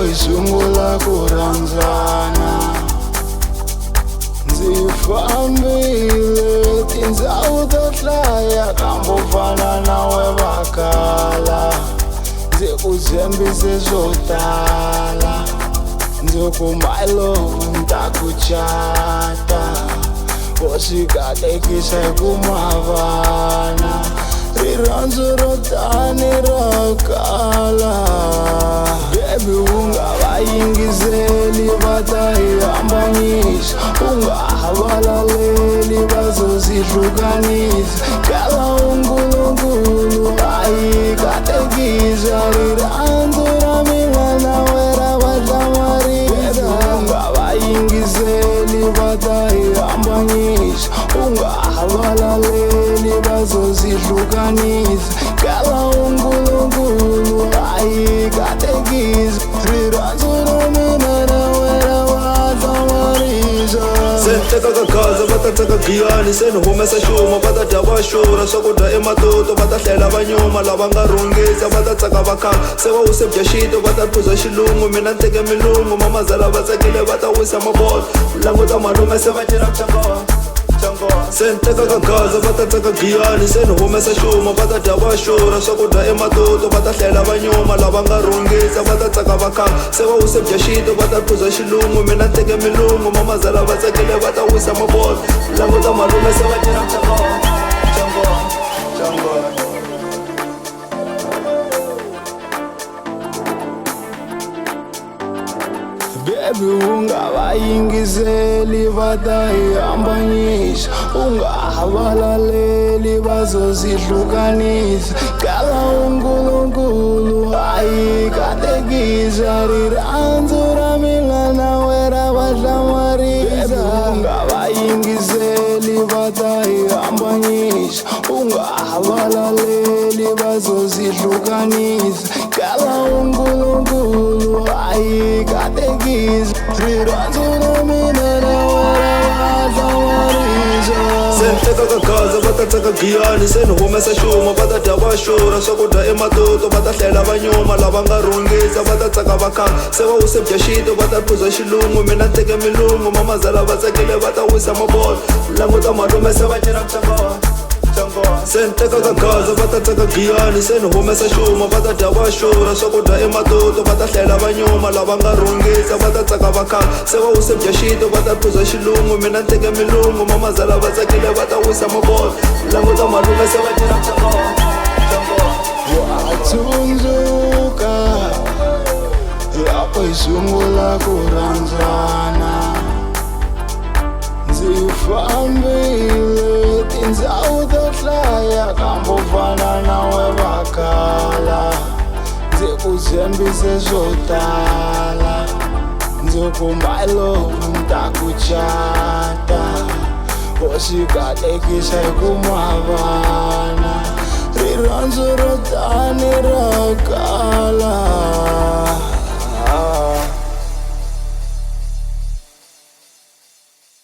loko hi sungula ku rhandzana. Ndzi fambile tindhawu to hlaya kambe u fana nawe vakala. Ndzi ku tshembise swo tala, ndzi ku my love ni ta ku chata. Wo swi katekisa hi ku mavana, rirhandzu ro tani ra kala. Baby u nga va yingiseli va ta hi hambanyisa, u nga ha valaleli va zo swi hlukanisa. Kala unkulunkulu a hi katekisa, rirhandzu ra mina na wena va hlamarisa. Baby u nga va yingiseli va ta hi hambanyisa, u nga ha valaleli va zo swi hlukanisa. Kala unkulunkulu a hi katekisa, rirhandzu ra mina na wena va hlamarisa. Se ni tekaka gaza va ta teka giyani, se ni humesa xuma va ta dya va xurha. Swakudya ematoto va ta hlela va nyuma, lava nga rhungisa va ta tsaka va khanga. Se va wise bya xito va ta phuza xilungu, mina ni teke milungu. Mamazala va tsakile va ta wisa mabolo, languta malume se va cina changoha. Se ni tekaka gaza va ta teka giyani, se ni humesa xuma va ta dya va xurha. Swakudya ematoto va ta hlela va nyuma, lava nga rhungisa va ta tsaka va khanga. Se va wise bya xito va ta phuza xilungu, mina ni teke milungu. Mamazala va tsakile va ta wisa mabolo, languta malume se va cina changoha. Baby u nga va yingiseli va ta hi hambanyisa, u nga ha valaleli va zo swi hlukanisa. Kala unkulunkulu a hi katekisa, rirhandzu ra mina na wena va hlamarisa. Baby u nga va yingiseli va ta hi hambanyisa, u nga ha valaleli va zo swi hlukanisa. Kala unkulunkulu a hi katekisa, rirhandzu ra mina na wena va hlamarisa. Se ni tekaka gaza va ta teka giyani, se ni humesa xuma va ta dya va xurha. Swakudya ematoto va ta hlela va nyuma, lava nga rhungisa va ta tsaka va khanga. Se va wise bya xito va ta phuza xilungu, mina ni teke milungu. Mamazala va tsakile va ta wisa mabolo, languta malume se va cina changoha. Se ni tekaka gaza va ta teka giyani, se ni humesa xuma va ta dya va xurha. Swakudya ematoto va ta hlela va nyuma, lava nga rhungisa va ta tsaka va khanga. Se va wise bya xito va ta phuza xilungu, mina ni teke milungu. Mamazala va tsakile va ta wisa mabolo, languta malume se va cina changoha. Wa tsundzuka loko hi sungula ku rhandzana. Ndzi fambile tindhawu to hlaya kambe u fana nawe vakala. Ndzi ku tshembise swo tala, ndzi ku my love ni ta ku chata. Wo swi katekisa hi ku mavana, rirhandzu ro tani ra kala.